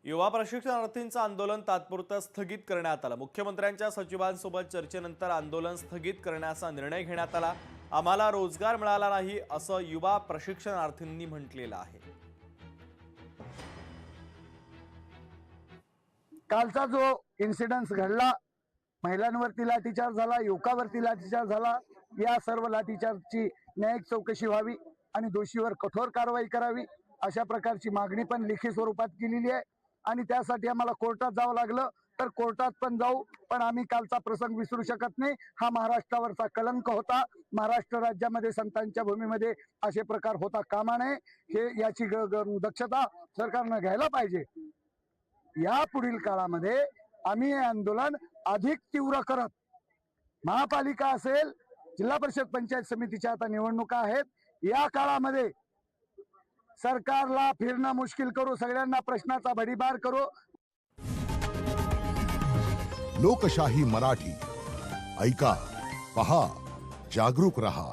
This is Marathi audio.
युवा प्रशिक्षणार्थींचं आंदोलन तात्पुरतं स्थगित करण्यात आलं। मुख्यमंत्र्यांच्या सचिवांसोबत चर्चेनंतर आंदोलन स्थगित करण्याचा निर्णय घेण्यात आला। आम्हाला रोजगार मिळाला नाही असं युवा प्रशिक्षणार्थींनी म्हटलेलं आहे। कालचा जो इन्सिडेंट घडला, महिलांवरती लाठीचार्ज झाला, युवकावरती लाठीचार्ज झाला, या सर्व लाठीचार्जची न्यायिक चौकशी व्हावी आणि दोषीवर कठोर कारवाई करावी अशा प्रकारची मागणी पण लिखित स्वरूपात केलेली आहे। आणि त्यासाठी आम्हाला कोर्टात जावं लागलं तर कोर्टात पण जाऊ, पण आम्ही कालचा प्रसंग विसरू शकत नाही। हा महाराष्ट्रावरचा कलंक होता। महाराष्ट्र राज्यामध्ये संतांच्या भूमीमध्ये असे प्रकार होता कामा नये, हे याची दक्षता सरकारनं घ्यायला पाहिजे। या पुढील काळामध्ये आम्ही हे आंदोलन अधिक तीव्र करत, महापालिका असेल, जिल्हा परिषद पंचायत समितीच्या आता निवडणुका आहेत, या काळामध्ये सरकारला फिरणं मुश्किल करू, सगळ्यांना प्रश्नाचा भडीमार करू। लोकशाही मराठी ऐका, पहा, जागरूक रहा।